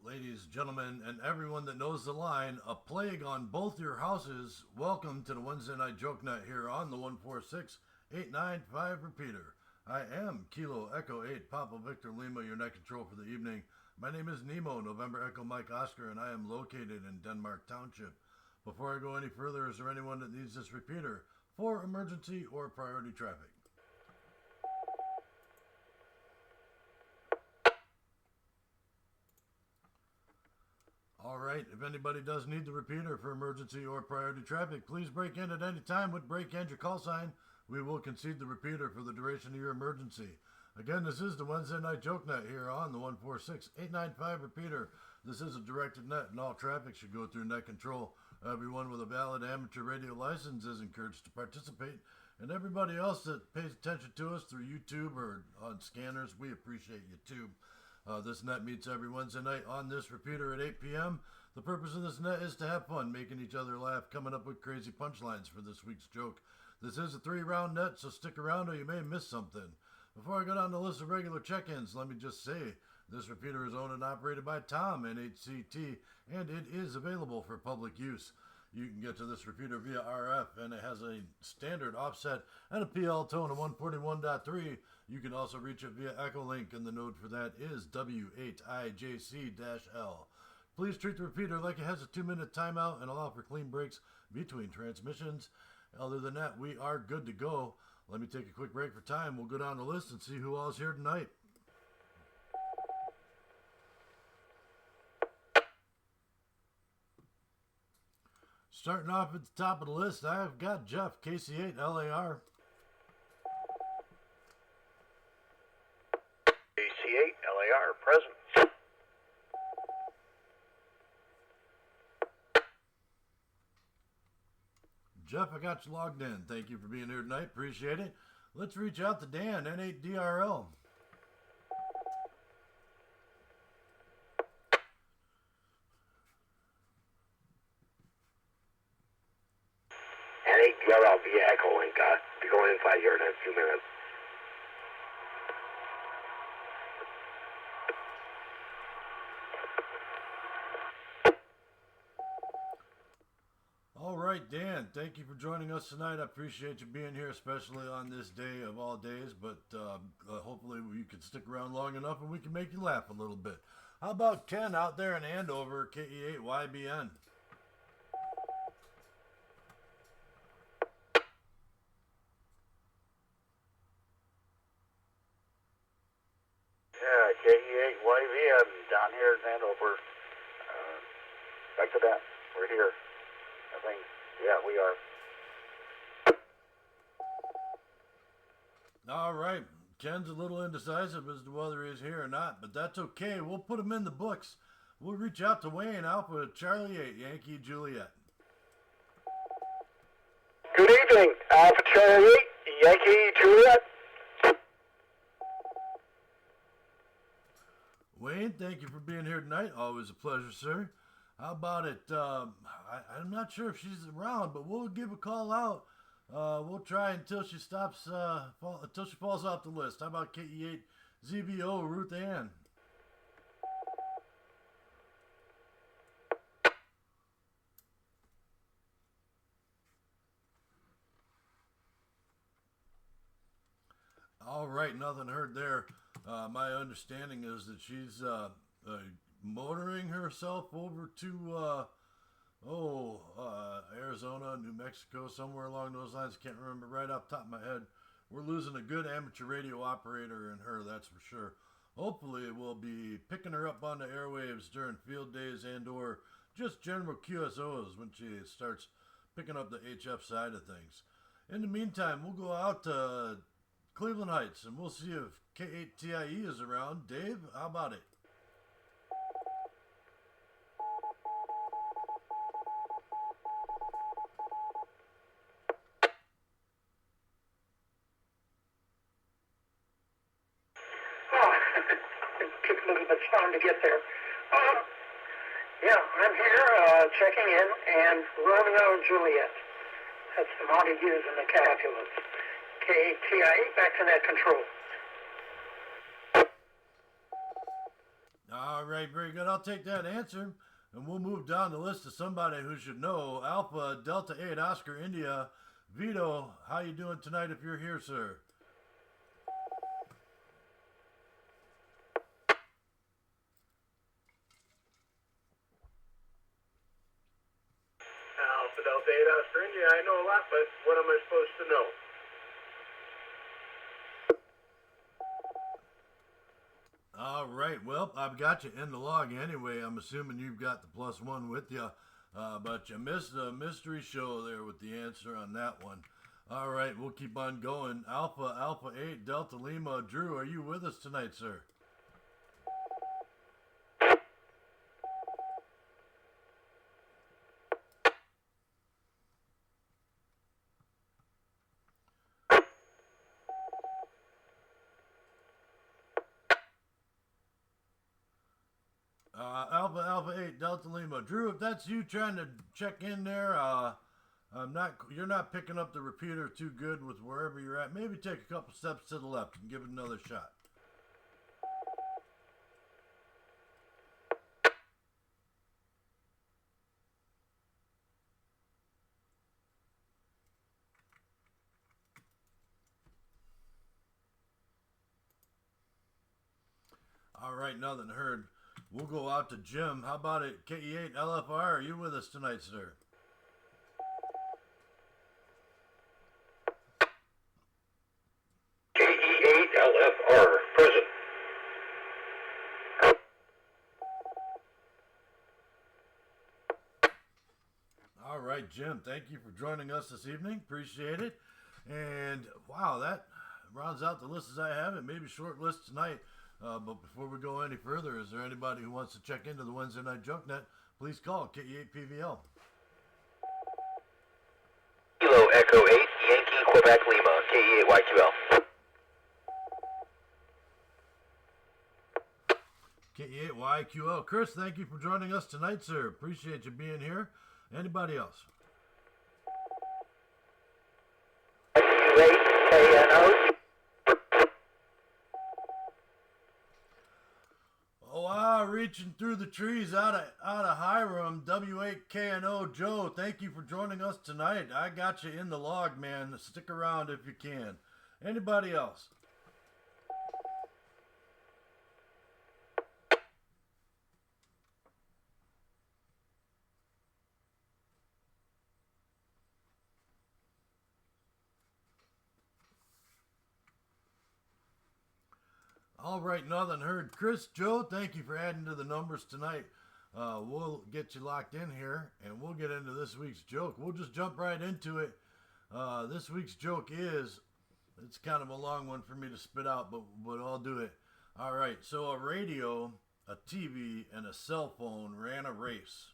Ladies, gentlemen, and everyone that knows the line, a plague on both your houses. Welcome to the Wednesday Night Jokenet here on the 146895 repeater. I am Kilo Echo 8 Papa Victor Lima, your net control for the evening. My name is Nemo, November Echo Mike Oscar, and I am located in Denmark Township. Before I go any further, is there anyone that needs this repeater for emergency or priority traffic? All right, if anybody does need the repeater for emergency or priority traffic, please break in at any time with break and your call sign. We will concede the repeater for the duration of your emergency. Again, this is the Wednesday Night Jokenet here on the 146895 repeater. This is a directed net, and all traffic should go through net control. Everyone with a valid amateur radio license is encouraged to participate, and everybody else that pays attention to us through YouTube or on scanners, we appreciate you too. This net meets every Wednesday night on this repeater at 8 p.m. The purpose of this net is to have fun, making each other laugh, coming up with crazy punchlines for this week's joke. This is a 3-round net, so stick around or you may miss something. Before I go down the list of regular check-ins, let me just say, this repeater is owned and operated by Tom, NHCT, and it is available for public use. You can get to this repeater via RF, and it has a standard offset and a PL tone of 141.3. You can also reach it via Echolink, and the node for that is W8IJC-L. Please treat the repeater like it has a 2-minute timeout and allow for clean breaks between transmissions. Other than that, we are good to go. Let me take a quick break for time. We'll go down the list and see who all is here tonight. Starting off at the top of the list, I've got Jeff, KC8 LAR. KC8 LAR, present. Jeff, I got you logged in. Thank you for being here tonight. Appreciate it. Let's reach out to Dan, N8DRL. N8DRL via Echolink. Be going inside here in a few minutes. All right, Dan, thank you for joining us tonight. I appreciate you being here, especially on this day of all days, but hopefully you can stick around long enough and we can make you laugh a little bit. How about Ken out there in Andover, KE8YBN? Yeah, KE8YBN down here in Andover. Back to that. We're here. I think, yeah, we are. All right. Ken's a little indecisive as to whether he's here or not, but that's okay. We'll put him in the books. We'll reach out to Wayne, Alpha Charlie 8, Yankee Juliet. Good evening, Alpha Charlie 8, Yankee Juliet. Wayne, thank you for being here tonight. Always a pleasure, sir. How about it? I'm not sure if she's around, but we'll give a call out. We'll try until she stops, until she falls off the list. How about KE8 ZBO Ruth Ann? All right, nothing heard there. My understanding is that she's motoring herself over to Arizona, New Mexico, somewhere along those lines. I can't remember right off the top of my head. We're losing a good amateur radio operator in her, that's for sure. Hopefully we'll be picking her up on the airwaves during field days and or just general QSOs when she starts picking up the HF side of things. In the meantime, we'll go out to Cleveland Heights and we'll see if K8TIE is around. Dave, how about it? Time to get there. Yeah, I'm here checking in, and Romeo and Juliet. That's the Montagues and the Capulets. KTIA, back to net control. All right, very good. I'll take that answer. And we'll move down the list to somebody who should know. Alpha Delta 8 Oscar India. Vito, how you doing tonight if you're here, sir? Alpha Delta 8 Oscar India, I know a lot, but what am I supposed to know? All right, well, I've got you in the log anyway. I'm assuming you've got the +1 with you, but you missed the mystery show there with the answer on that one. All right, we'll keep on going. Alpha 8 Delta Lima. Drew, are you with us tonight, sir? Alpha 8 Delta Lima. Drew, if that's you trying to check in there, you're not picking up the repeater too good with wherever you're at. Maybe take a couple steps to the left and give it another shot. All right, nothing heard. We'll go out to Jim. How about it? KE8 LFR, are you with us tonight, sir? KE8 LFR, present. All right, Jim, thank you for joining us this evening. Appreciate it. And wow, that rounds out the list as I have it. Maybe short list tonight. But before we go any further, is there anybody who wants to check into the Wednesday Night Jokenet? Please call KE8PVL. Kilo Echo 8, Yankee Quebec Lima, KE8YQL. KE8YQL. Chris, thank you for joining us tonight, sir. Appreciate you being here. Anybody else? Oh, wow, reaching through the trees out of Hiram, W8KNO. Joe, thank you for joining us tonight. I got you in the log, man. Stick around if you can. Anybody else? All right, nothing heard. Chris, Joe, thank you for adding to the numbers tonight. We'll get you locked in here, and we'll get into this week's joke. We'll just jump right into it. This week's joke is, it's kind of a long one for me to spit out, but I'll do it. All right, so a radio, a TV, and a cell phone ran a race.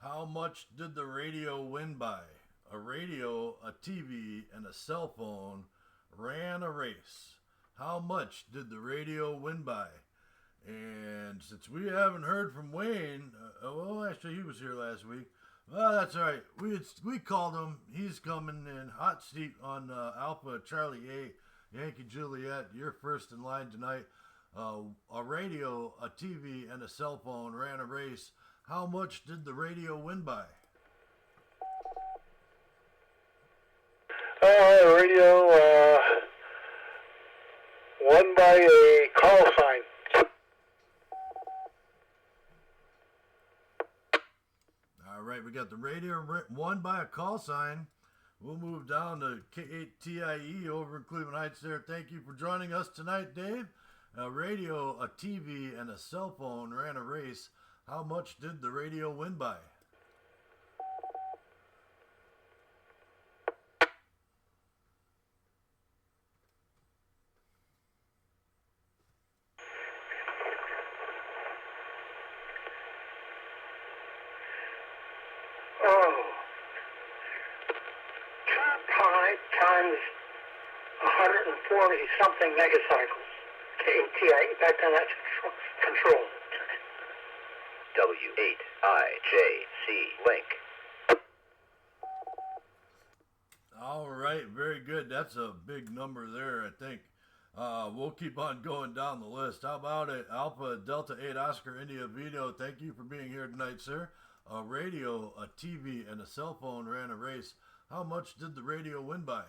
How much did the radio win by? A radio, a TV, and a cell phone ran a race. How much did the radio win by? And since we haven't heard from Wayne, well, actually he was here last week. Well, that's all right. We called him. He's coming in hot seat on Alpha Charlie A, Yankee Juliet. You're first in line tonight. A radio, a TV, and a cell phone ran a race. How much did the radio win by? Radio, won by a call sign. All right, we got the radio won by a call sign. We'll move down to K8TIE over in Cleveland Heights there. Thank you for joining us tonight, Dave. A radio, a TV, and a cell phone ran a race. How much did the radio win by? Oh, 2 pi times 140 something megacycles. KTI, back then that's control. W8IJC link. All right, very good. That's a big number there, I think. We'll keep on going down the list. How about it? Alpha Delta 8 Oscar India Vito, thank you for being here tonight, sir. A radio, a TV, and a cell phone ran a race. How much did the radio win by?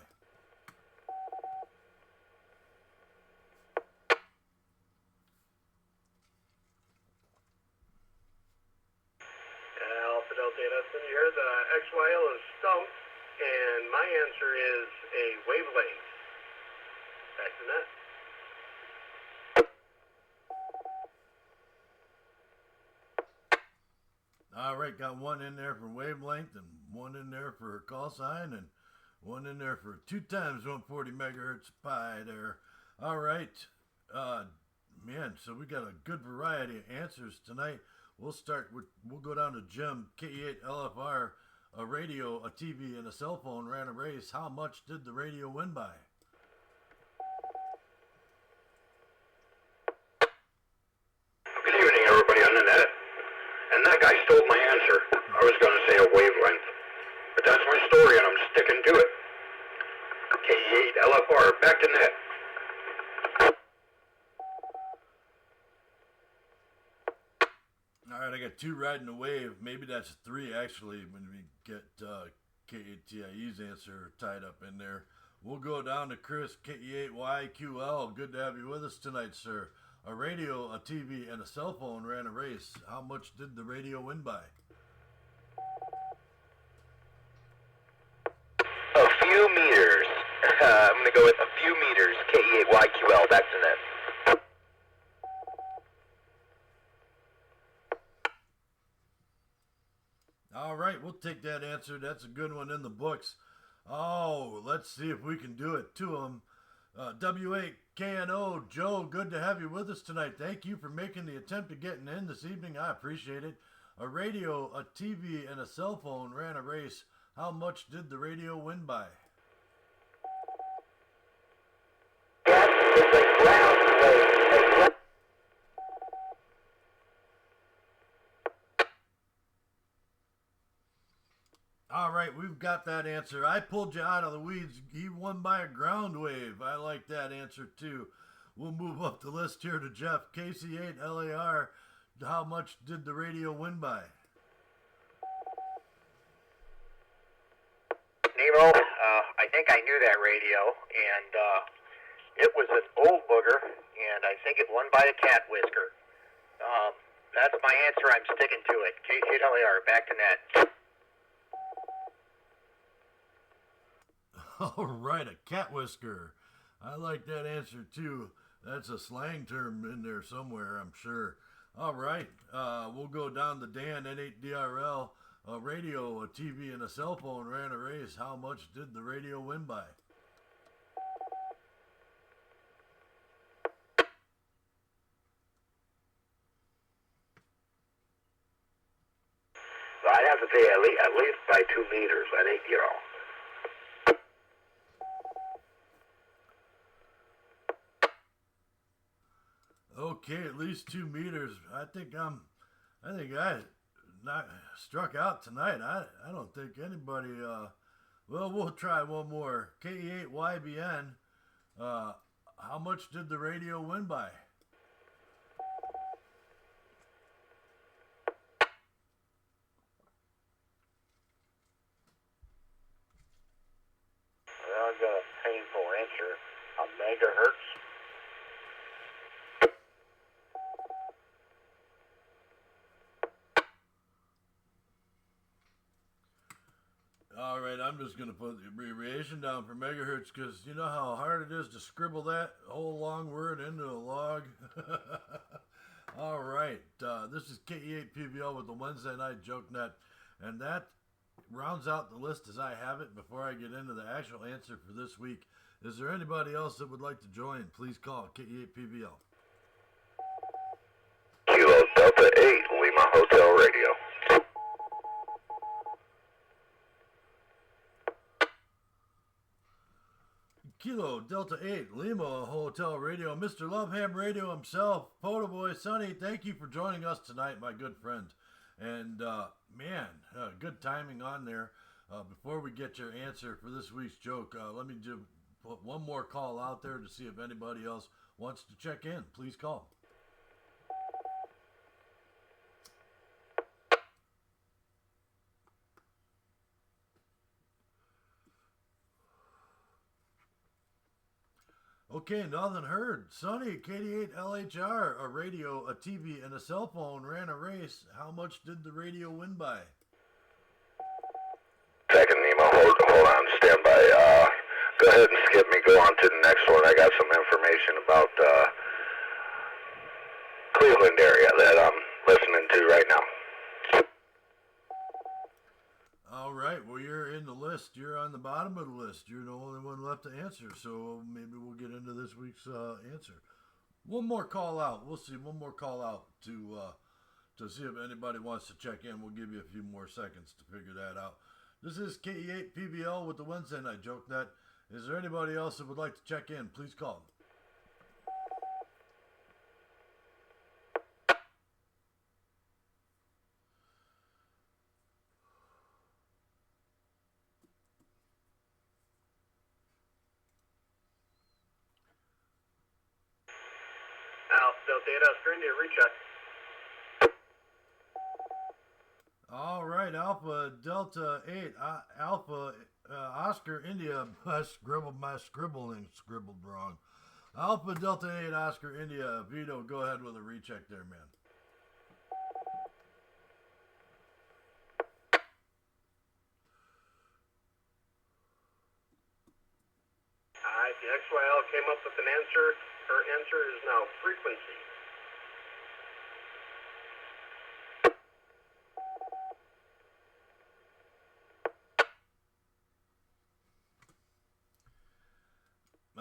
Alpha Delta 8 Austin here. The XYL is stumped, and my answer is a wavelength. Back to net. All right, got one in there for wavelength and one in there for call sign and one in there for 2 times 140 megahertz pi there. All right, man, so we got a good variety of answers tonight. We'll go down to Jim, KE8 LFR, a radio, a TV, and a cell phone ran a race. How much did the radio win by? Good evening, everybody on the net. And that guy stole my answer. I was going to say a wavelength. But that's my story, and I'm sticking to it. KE8 LFR, back to net. All right, I got 2 riding the wave. Maybe that's 3, actually, when we get KATIE's answer tied up in there. We'll go down to Chris, KE8YQL. Good to have you with us tonight, sir. A radio, a TV, and a cell phone ran a race. How much did the radio win by? A few meters. I'm going to go with a few meters. KE8YQL, back to net. All right, we'll take that answer. That's a good one in the books. Oh, let's see if we can do it to them. W8KNO, Joe, good to have you with us tonight. Thank you for making the attempt at getting in this evening. I appreciate it. A radio, a TV, and a cell phone ran a race. How much did the radio win by? All right, we've got that answer. I pulled you out of the weeds. He won by a ground wave. I like that answer too. We'll move up the list here to Jeff. KC8 LAR. How much did the radio win by? Nemo, I think I knew that radio, and it was an old booger, and I think it won by a cat whisker. That's my answer. I'm sticking to it. KC8 LAR, back to net. All right, a cat whisker. I like that answer too. That's a slang term in there somewhere, I'm sure. All right, we'll go down to Dan, N8DRL. A radio, a TV, and a cell phone ran a race. How much did the radio win by? So I'd have to say at least by 2 meters. I think, Okay, at least 2 meters. I think I not struck out tonight. I don't think anybody. Well, we'll try one more. KE8YBN. How much did the radio win by? Well, I've got a painful answer. A megahertz. All right, I'm just going to put the abbreviation down for megahertz because you know how hard it is to scribble that whole long word into a log. All right, this is KE8PVL with the Wednesday Night Jokenet, and that rounds out the list as I have it. Before I get into the actual answer for this week, is there anybody else that would like to join? Please call KE8PVL. Kilo Delta 8, Lima Hotel Radio. Kilo Delta 8, Lima Hotel Radio, Mr. Loveham Radio himself, Photo Boy Sonny, thank you for joining us tonight, my good friend. And, man, good timing on there. Before we get your answer for this week's joke, let me put one more call out there to see if anybody else wants to check in. Please call. Okay, nothing heard. Sonny, KD8 LHR, a radio, a TV, and a cell phone ran a race. How much did the radio win by? Second, Nemo, hold on, stand by. Go ahead and skip me, go on to the next one. I got some information about Cleveland area that I'm listening to right now. All right, well, you're in the list. You're on the bottom of the list. You're the only one left to answer, so maybe we'll get into this week's answer. One more call out. We'll see. One more call out to see if anybody wants to check in. We'll give you a few more seconds to figure that out. This is KE8 PBL with the Wednesday Night Jokenet. Is there anybody else that would like to check in? Please call. Delta 8 Oscar India, recheck. All right, Alpha Delta 8, Alpha Oscar India. I scribbled my scribbling, scribbled wrong. Alpha Delta 8 Oscar India. Vito, go ahead with a recheck there, man. Alright, the XYL came up with an answer. Her answer is now frequency.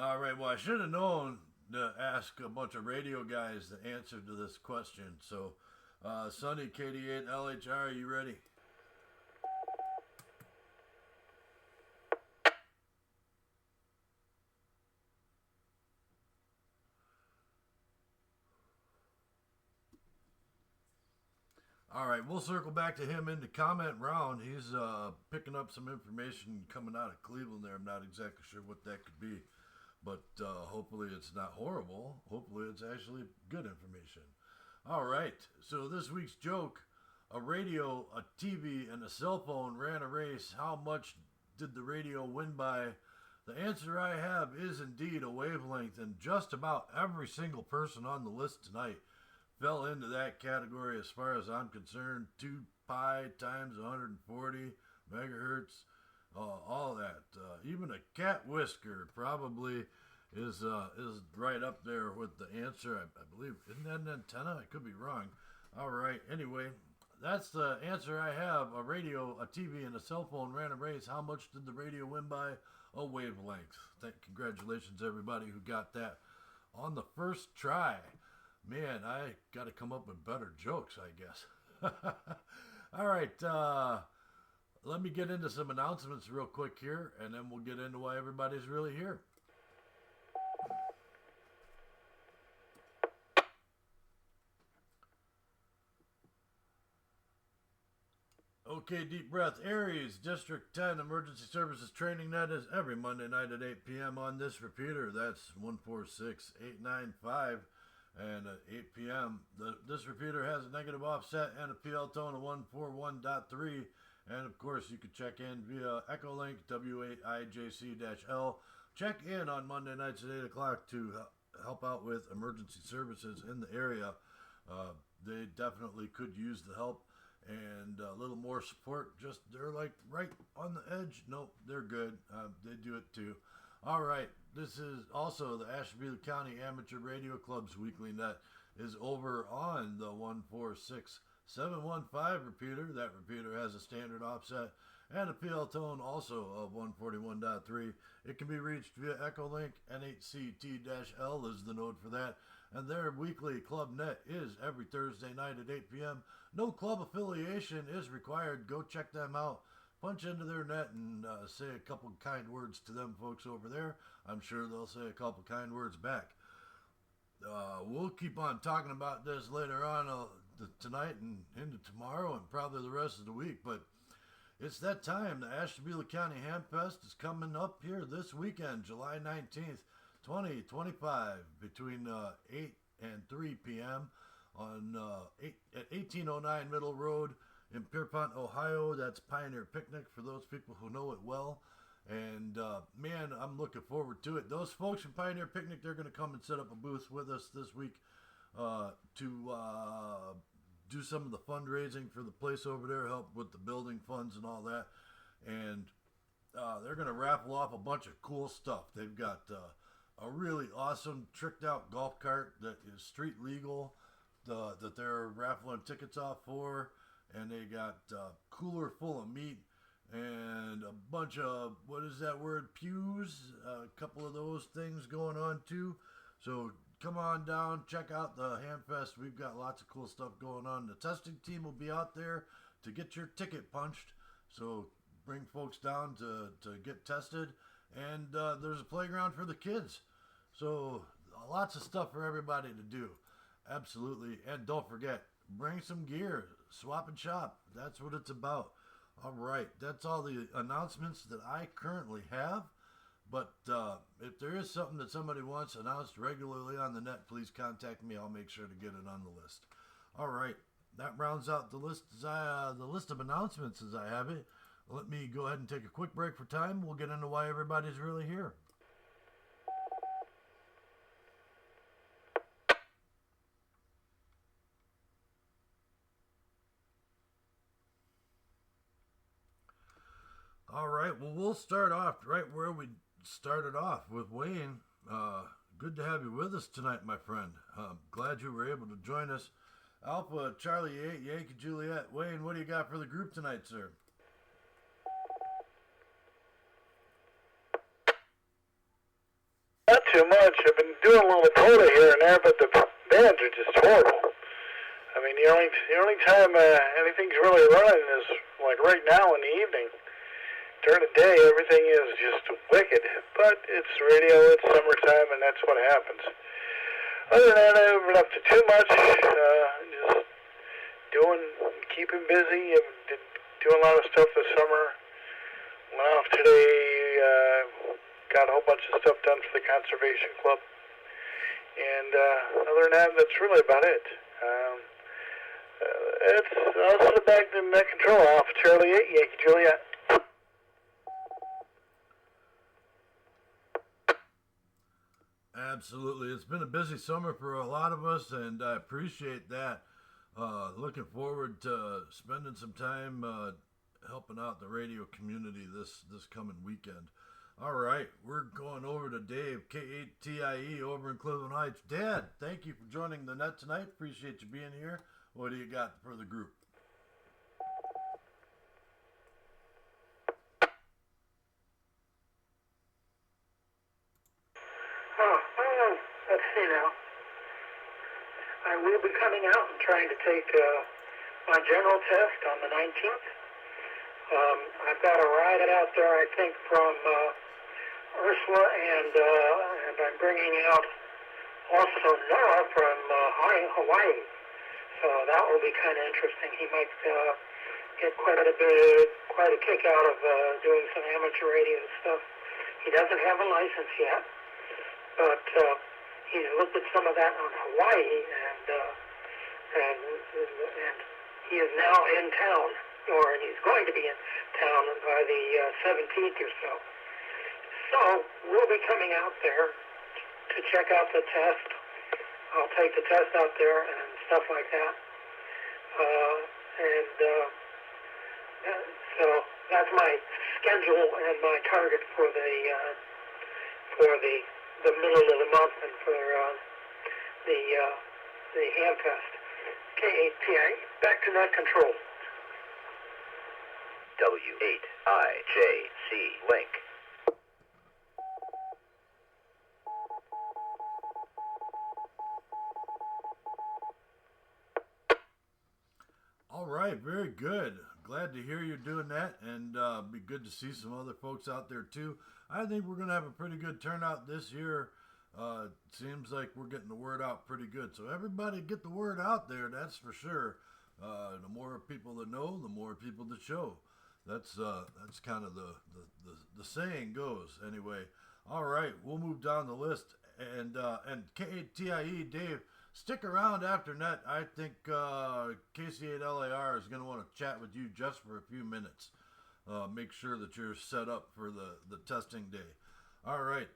All right, well, I should have known to ask a bunch of radio guys the answer to this question. So, Sonny, KD8 LHR, are you ready? All right, we'll circle back to him in the comment round. He's picking up some information coming out of Cleveland there. I'm not exactly sure what that could be, but hopefully it's not horrible. Hopefully it's actually good information. All right, so this week's joke: a radio, a TV, and a cell phone ran a race. How much did the radio win by? The answer I have is indeed a wavelength, and just about every single person on the list tonight fell into that category as far as I'm concerned. 2 pi times 140 megahertz, all that. Even a cat whisker probably is right up there with the answer. I believe, isn't that an antenna? I could be wrong. All right, anyway, that's the answer I have. A radio, a TV, and a cell phone ran a race. How much did the radio win by? A wavelength. Congratulations, everybody who got that on the first try. Man, I got to come up with better jokes, I guess. All right, let me get into some announcements real quick here, and then we'll get into why everybody's really here. Okay, deep breath. Aries, District 10 Emergency Services Training Net is every Monday night at 8 p.m. on this repeater. That's 146895. And at 8 p.m., this repeater has a negative offset and a PL tone of 141.3. And, of course, you can check in via Echolink, W8IJC-L. Check in on Monday nights at 8 o'clock to help out with emergency services in the area. They definitely could use the help and a little more support. Just, they're like right on the edge. Nope, they're good. They do it too. All right, this is also the Ashtabula County Amateur Radio Club's weekly net is over on the 146715 repeater. That repeater has a standard offset and a PL tone also of 141.3. It can be reached via Echolink. NHCT-L is the node for that. And their weekly club net is every Thursday night at 8 p.m. No club affiliation is required. Go check them out. Punch into their net and say a couple kind words to them folks over there. I'm sure they'll say a couple kind words back. We'll keep on talking about this later on tonight and into tomorrow and probably the rest of the week. But It's that time. The Ashtabula County Hamfest is coming up here this weekend, July 19th, 2025, between 8 and 3 p.m. on at 1809 Middle Road in Pierpont, Ohio. That's Pioneer Picnic for those people who know it well. And man, I'm looking forward to it. Those folks from Pioneer Picnic, they're going to come and set up a booth with us this week to do some of the fundraising for the place over there, help with the building funds and all that. And they're going to raffle off a bunch of cool stuff. They've got a really awesome tricked out golf cart that is street legal that they're raffling tickets off for. And they got a cooler full of meat and a bunch of, what is that word, pews, a couple of those things going on too. So come on down, check out the Hamfest. We've got lots of cool stuff going on. The testing team will be out there to get your ticket punched. So bring folks down to get tested. And there's a playground for the kids. So lots of stuff for everybody to do. Absolutely. And don't forget, bring some gear. Swap and shop. That's what it's about. All right. That's all the announcements that I currently have. But if there is something that somebody wants announced regularly on the net, please contact me. I'll make sure to get it on the list. All right. That rounds out the list of announcements as I have it. Let me go ahead and take a quick break for time. We'll get into why everybody's really here. All right, well, we'll start off right where we started off with Wayne. Good to have you with us tonight, my friend. Glad you were able to join us. Alpha Charlie 8, Yankee Juliet. Wayne, what do you got for the group tonight, sir? Not too much. I've been doing a little coda here and there, but the bands are just horrible. I mean, the only time anything's really running is like right now in the evening. During the day, everything is just wicked, but it's radio, it's summertime, and that's what happens. Other than that, I haven't been up to too much, just keeping busy, doing a lot of stuff this summer. Went off today, got a whole bunch of stuff done for the Conservation Club, and other than that, that's really about it. I'll sit back in that control, Alpha Charlie 8, Yankee Juliet. Absolutely. It's been a busy summer for a lot of us, and I appreciate that. Looking forward to spending some time helping out the radio community this coming weekend. All right, we're going over to Dave, K8TIE, over in Cleveland Heights. Dad, thank you for joining the net tonight. Appreciate you being here. What do you got for the group? Let's see now. I will be coming out and trying to take my general test on the 19th. I've got a ride out there, I think, from Ursula, and I'm bringing out also Noah from Hawaii. So that will be kind of interesting. He might get quite a kick out of doing some amateur radio stuff. He doesn't have a license yet, but he's looked at some of that on Hawaii, and he is now in town, or he's going to be in town by the 17th or so. So we'll be coming out there to check out the test. I'll take the test out there and stuff like that. So that's my schedule and my target for the middle of the month and for the Hamfest. K8TI, back to net control. W8IJC link. All right, very good. Glad to hear you're doing that, and be good to see some other folks out there too. I think we're going to have a pretty good turnout this year. Seems like we're getting the word out pretty good. So everybody get the word out there, that's for sure. The more people that know, the more people that show. That's kind of the saying goes anyway. All right, we'll move down the list, and KTIE Dave, stick around after net. I think KC8LAR is going to want to chat with you just for a few minutes. Make sure that you're set up for the testing day. All right,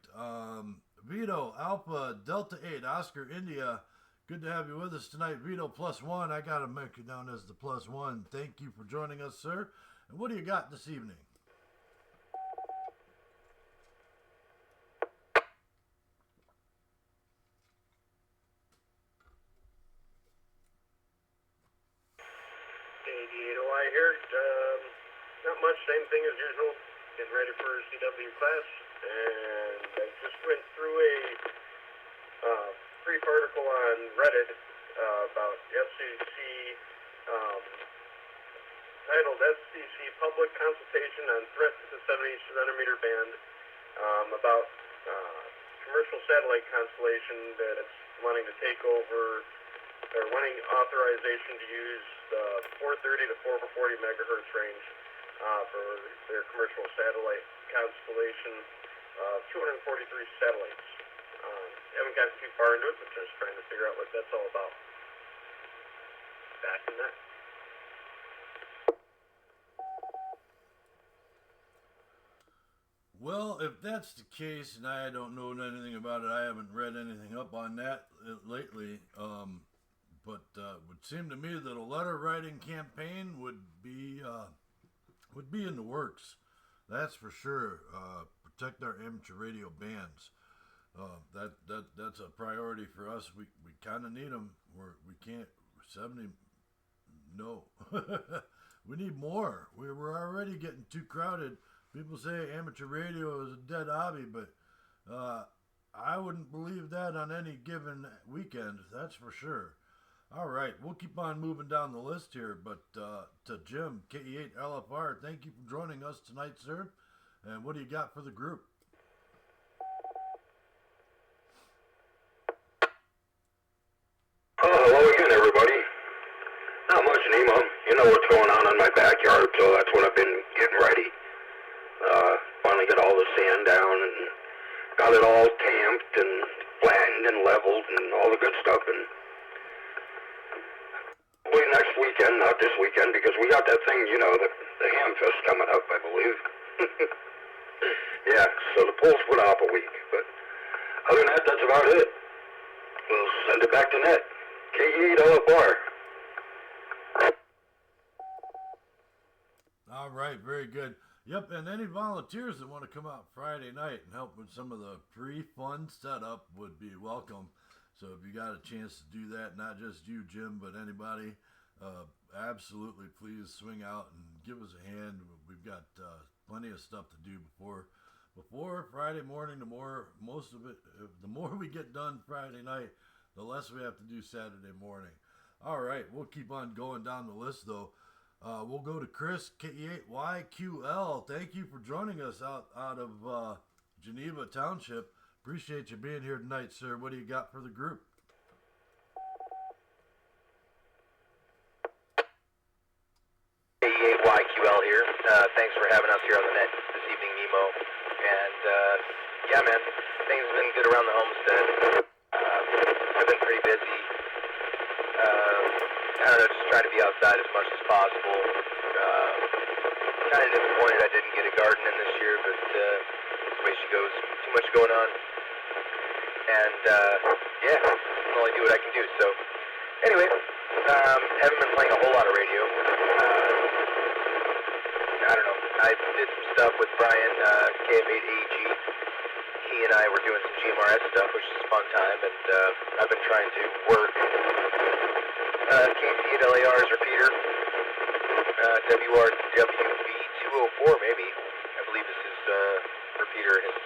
Vito Alpha Delta 8 Oscar India. Good to have you with us tonight, Vito. +1. I got to make you down as the +1. Thank you for joining us, sir. And what do you got this evening? KD8OI here. Not much, same thing as usual. Getting ready for CW class. And I just went through a brief article on Reddit about FCC, titled FCC Public Consultation on Threat to the 70 centimeter band, about commercial satellite constellation that it's wanting to take over, or wanting authorization to use the 430 to 440 megahertz range for their commercial satellite constellation of 243 satellites. Haven't gotten too far into it, but just trying to figure out what that's all about. Back in that. Well, if that's the case, and I don't know anything about it, I haven't read anything up on that lately, but it would seem to me that a letter writing campaign would be in the works. That's for sure. Protect our amateur radio bands. That's a priority for us. We kind of need them. We can't 70. No, we need more. We're already getting too crowded. People say amateur radio is a dead hobby, but I wouldn't believe that on any given weekend. That's for sure. All right, we'll keep on moving down the list here. But to Jim, KE8LFR, thank you for joining us tonight, sir. And what do you got for the group? Hello again, everybody. Not much, Nemo. You know what's going on in my backyard, so that's what I've been getting ready. Finally got all the sand down and got it all tamped and flattened and leveled and all the good stuff. And hopefully next weekend, not this weekend, because we got that thing, you know, the Hamfest coming up, I believe. Yeah, so the polls put off a week, but other than that, that's about it. We'll send it back to net. KE8LFR. All right, very good. Yep, and any volunteers that want to come out Friday night and help with some of the pre-fun setup would be welcome. So if you got a chance to do that, not just you, Jim, but anybody, absolutely please swing out and give us a hand. We've got plenty of stuff to do before Friday morning. The more we get done Friday night, the less we have to do Saturday morning. All right, we'll keep on going down the list, though. We'll go to Chris, KE8YQL. Thank you for joining us out of Geneva Township. Appreciate you being here tonight, sir. What do you got for the group? KE8YQL here. Thanks for having us here on the net this evening, Nemo. And yeah, man, things have been good around the homestead. I've been pretty busy. I don't know, just trying to be outside as much as possible. Kind of disappointed I didn't get a garden in this year, but that's the way she goes. Too much going on. And yeah, I can only do what I can do. So anyway, haven't been playing a whole lot of radio. I don't know. I did some stuff with Brian, KF8AG. He and I were doing some GMRS stuff, which is a fun time, and I've been trying to work KC8LAR's repeater, WRWB204 maybe. I believe this is repeater, his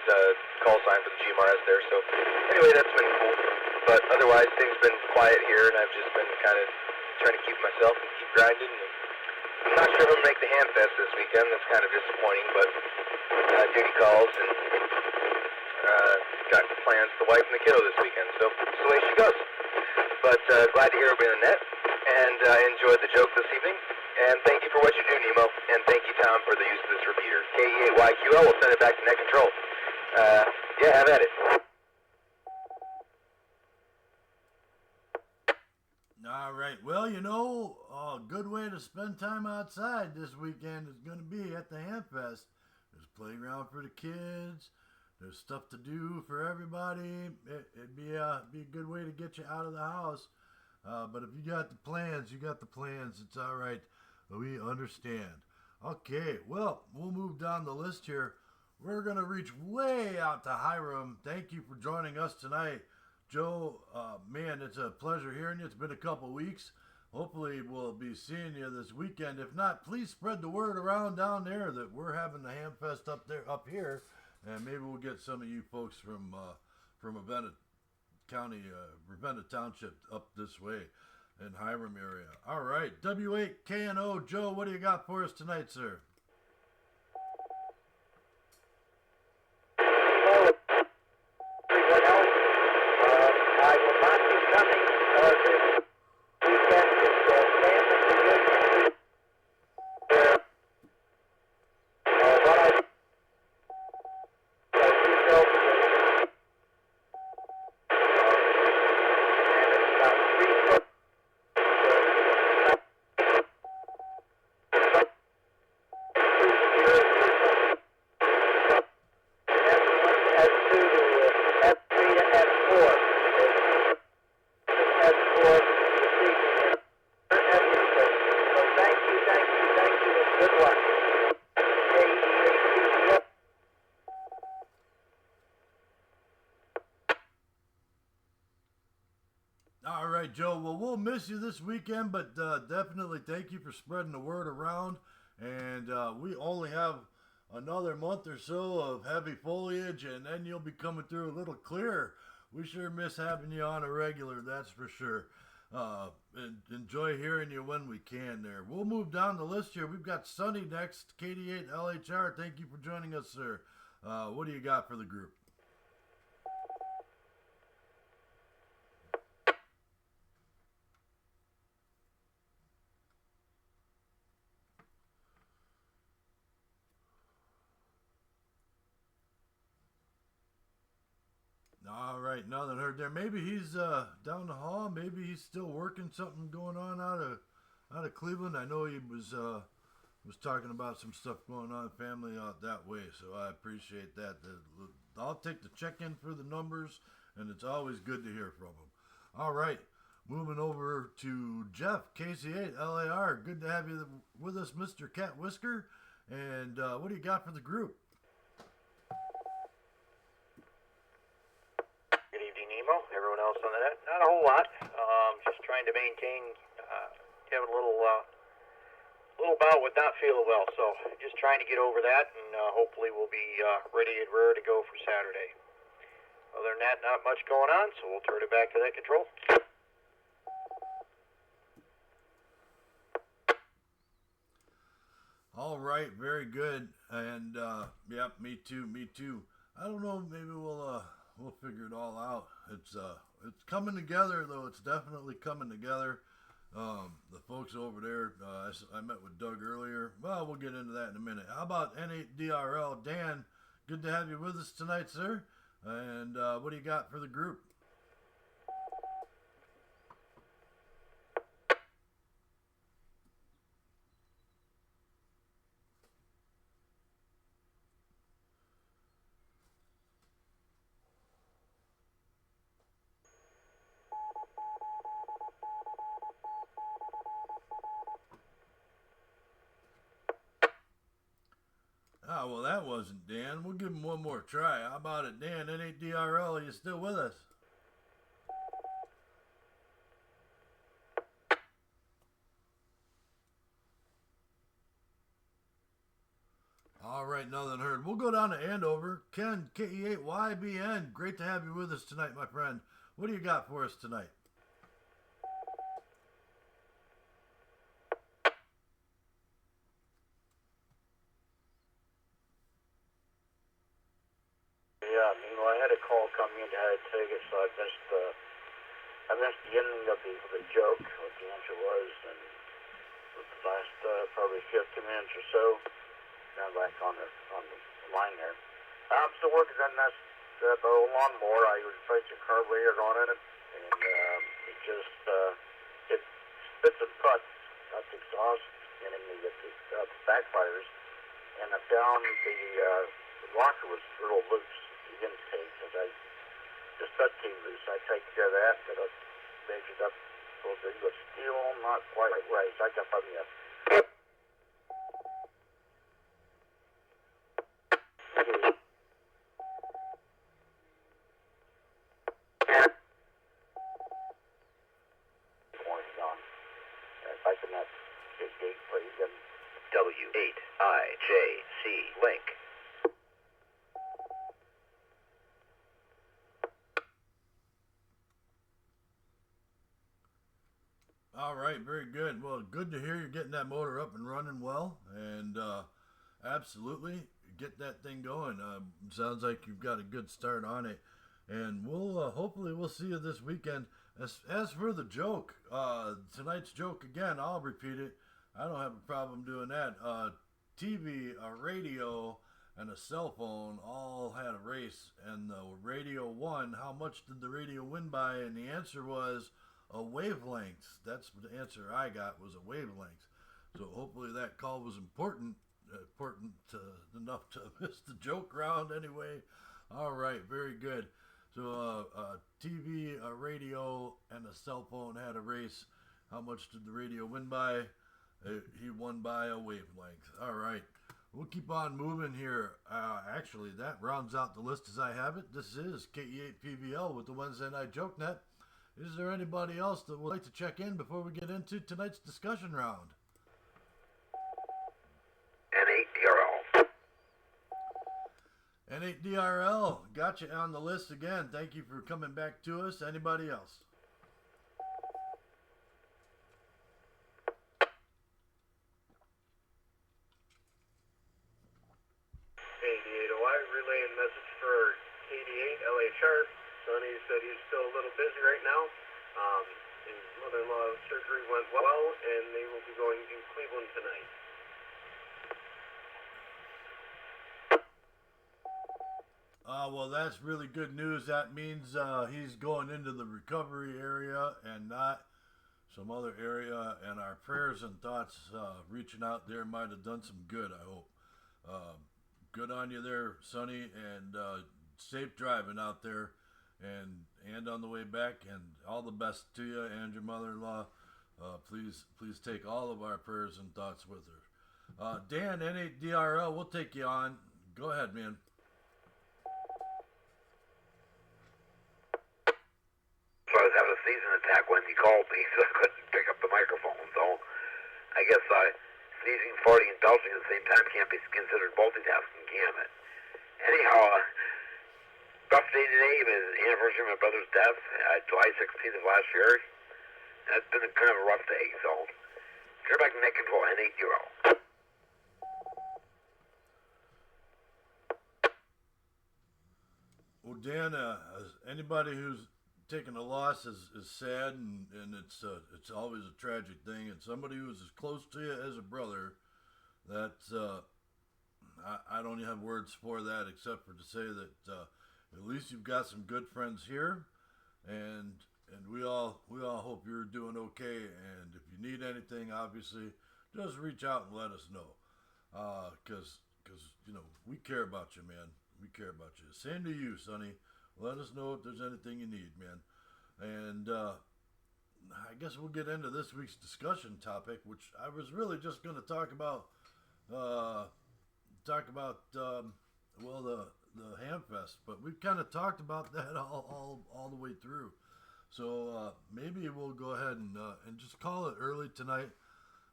call sign for the GMRS there. So anyway, that's been cool. But otherwise, things have been quiet here, and I've just been kind of trying to keep myself and keep grinding. I'm not sure if I'm going to make the Hamfest this weekend. That's kind of disappointing, but duty calls and got plans for the wife and the kiddo this weekend. So it's the way she goes. But glad to hear everybody on the net, and I enjoyed the joke this evening. And thank you for what you do, Nemo, and thank you town for the use of this repeater. KE8YQL will send it back to net control. Yeah, have at it. All right. Well, you know, a good way to spend time outside this weekend is going to be at the Hamfest. There's playground for the kids. There's stuff to do for everybody. It'd be a good way to get you out of the house. But if you got the plans, you got the plans. It's all right. We understand. Okay, well, we'll move down the list here. We're going to reach way out to Hiram. Thank you for joining us tonight. Joe, man, it's a pleasure hearing you. It's been a couple weeks. Hopefully we'll be seeing you this weekend. If not, please spread the word around down there that we're having the Hamfest up here. And maybe we'll get some of you folks from Ravenna County, Ravenna Township up this way in Hiram area. All right, W8KNO, Joe, what do you got for us tonight, sir? I will not be coming this weekend. All right, Joe. Well, we'll miss you this weekend, but definitely thank you for spreading the word around. And we only have another month or so of heavy foliage, and then you'll be coming through a little clearer. We sure miss having you on a regular, that's for sure. And enjoy hearing you when we can there. We'll move down the list here. We've got Sonny next, KD8LHR. Thank you for joining us, sir. What do you got for the group? All right, nothing heard there. Maybe he's down the hall. Maybe he's still working something going on out of Cleveland. I know he was talking about some stuff going on family out that way. So I appreciate that. I'll take the check-in for the numbers, and it's always good to hear from him. All right, moving over to Jeff, KC8LAR. Good to have you with us, Mr. Cat Whisker. And what do you got for the group? Everyone else on the net, not a whole lot. Just trying to maintain, having a little bout with not feeling well. So just trying to get over that, and hopefully we'll be ready and rare to go for Saturday. Other than that, not much going on, so we'll turn it back to that control. All right, very good. And yeah, me too. I don't know, maybe we'll figure it all out. It's coming together, though. It's definitely coming together. The folks over there, I met with Doug earlier. Well, we'll get into that in a minute. How about N8DRL? Dan, good to have you with us tonight, sir. And what do you got for the group? Ah, well, that wasn't Dan. We'll give him one more try. How about it, Dan? N8DRL, are you still with us? All right, nothing heard. We'll go down to Andover. Ken, KE8YBN, great to have you with us tonight, my friend. What do you got for us tonight? Yeah, I had a call come in that I had to take it, so I missed the ending of the joke, what the answer was, and for the last probably 15 minutes or so. down back on the line there. I'm still working on that the lawnmower. I replaced the carburetor on it, and it just it spits and puts. That's exhaust, and then you get the backfires. And I found the rocker was real loose, the intake, and the stud came loose. I take care of that, and I measured up a little bit, but still not quite right. So I got probably a W8IJC link. All right, very good. Well, good to hear you're getting that motor up and running well, and absolutely get that thing going. Sounds like you've got a good start on it, and we'll hopefully we'll see you this weekend. As for the joke, tonight's joke again, I'll repeat it. I don't have a problem doing that. TV, a radio, and a cell phone all had a race, and the radio won. How much did the radio win by? And the answer was a wavelength. That's the answer I got, was a wavelength. So hopefully that call was important enough to miss the joke round anyway. All right, very good. So TV, a radio, and a cell phone had a race. How much did the radio win by? He won by a wavelength. All right. We'll keep on moving here. Actually, that rounds out the list as I have it. This is KE8PVL with the Wednesday Night Jokenet. Is there anybody else that would like to check in before we get into tonight's discussion round? N8DRL. N8DRL, got you on the list again. Thank you for coming back to us. Anybody else? Relaying message for 88 LA Chart. Sonny said he's still a little busy right now. His mother-in-law surgery went well, and they will be going to Cleveland tonight. Well, that's really good news. That means he's going into the recovery area and not some other area, and our prayers and thoughts reaching out there might have done some good, I hope. Good on you there, Sonny, and safe driving out there, and on the way back, and all the best to you and your mother-in-law. Please take all of our prayers and thoughts with her. Dan, N8DRL, we'll take you on. Go ahead, man. So I was having a season attack when he called me, so I couldn't pick up the microphone. So I guess sneezing, farting, and belching at the same time can't be considered multitasking, can it? Anyhow, rough day today was the anniversary of my brother's death, July 16th of last year. That's been kind of a rough day, so turn back to net control, N8DRL. Well, Dan, anybody who's taking a loss is sad, and it's always a tragic thing. And somebody who's as close to you as a brother, that's I don't have words for that except for to say that at least you've got some good friends here, and we all hope you're doing okay. And if you need anything, obviously, just reach out and let us know, because you know we care about you, man. We care about you. Same to you, Sonny. Let us know if there's anything you need, man. And I guess we'll get into this week's discussion topic, which I was really just going to talk about. Well, the Hamfest, but we've kind of talked about that all the way through. So maybe we'll go ahead and just call it early tonight.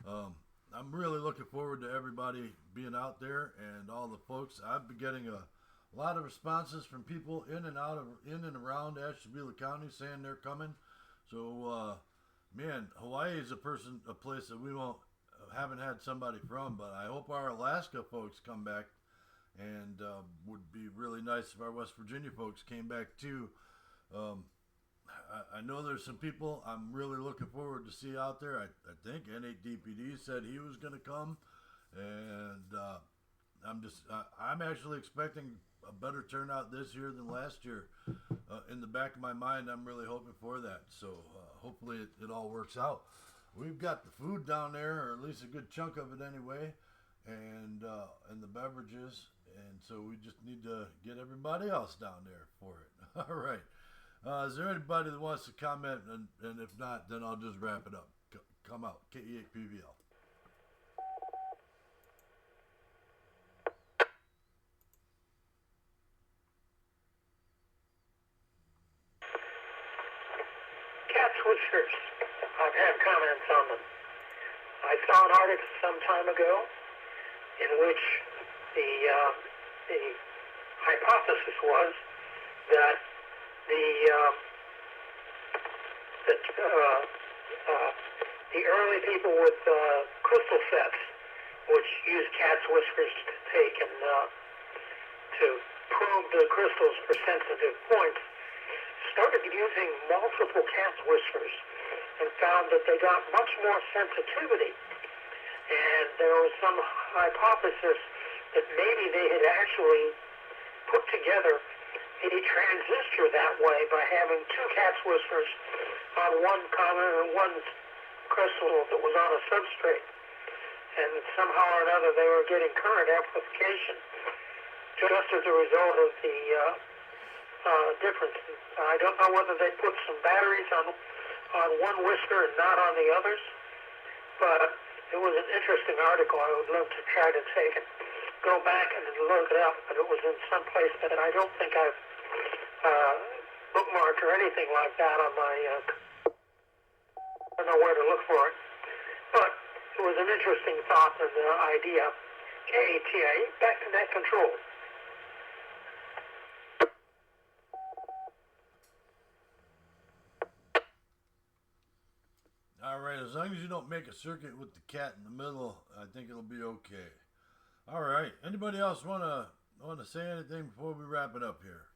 I'm really looking forward to everybody being out there and all the folks. I've been getting a lot of responses from people in and around Ashtabula County saying they're coming. So, man, Hawaii is a place that we haven't had somebody from, but I hope our Alaska folks come back, and would be really nice if our West Virginia folks came back too. I know there's some people I'm really looking forward to see out there. I think N8DPD said he was going to come, and I'm actually expecting a better turnout this year than last year. In the back of my mind, I'm really hoping for that. So hopefully it all works out. We've got the food down there, or at least a good chunk of it anyway, and the beverages. And so we just need to get everybody else down there for it. All right. Is there anybody that wants to comment? And if not, then I'll just wrap it up. Come out. KE8PVL. Cat's whiskers. I've had comments on them. I saw an article some time ago in which the hypothesis was that the early people with crystal sets, which used cat's whiskers to take and to probe the crystals for sensitive points, started using multiple cat's whiskers and found that they got much more sensitivity. And there was some hypothesis that maybe they had actually put together a transistor that way by having two cat's whiskers on one common and one crystal that was on a substrate. And somehow or another they were getting current amplification just as a result of the difference. I don't know whether they put some batteries on one whisker and not on the others, but it was an interesting article. I would love to try to take it, go back and look it up, but it was in some place that I don't think I've bookmarked or anything like that on my, I don't know where to look for it, but it was an interesting thought and idea. KATA, back to net control. All right, as long as you don't make a circuit with the cat in the middle, I think it'll be okay. All right, anybody else want to say anything before we wrap it up here?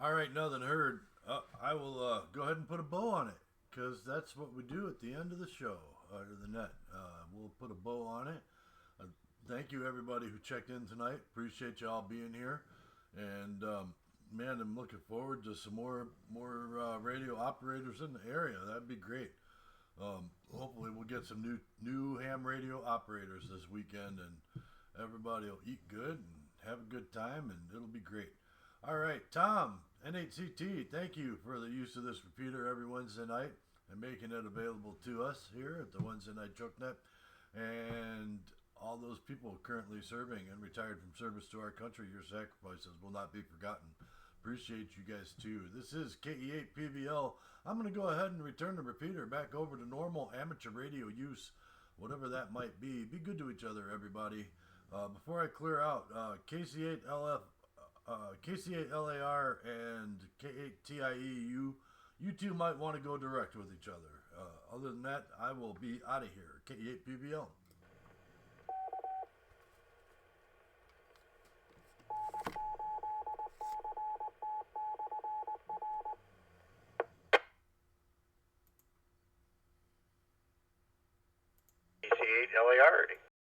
All right, nothing heard. I will go ahead and put a bow on it, because that's what we do at the end of the show, or the net. We'll put a bow on it. Thank you, everybody who checked in tonight. Appreciate you all being here. And, man, I'm looking forward to some more radio operators in the area. That'd be great. Hopefully we'll get some new ham radio operators this weekend, and everybody will eat good and have a good time, and it'll be great. All right, Tom, N8CT, thank you for the use of this repeater every Wednesday night and making it available to us here at the Wednesday Night Jokenet. And all those people currently serving and retired from service to our country, your sacrifices will not be forgotten. Appreciate you guys too. This is KE8PVL. I'm going to go ahead and return the repeater back over to normal amateur radio use, whatever that might be. Be good to each other, everybody. Before I clear out, KC8LF, KC8LAR and K8TIE, you two might want to go direct with each other. Other than that, I will be out of here. KE8PVL. KC8LAR.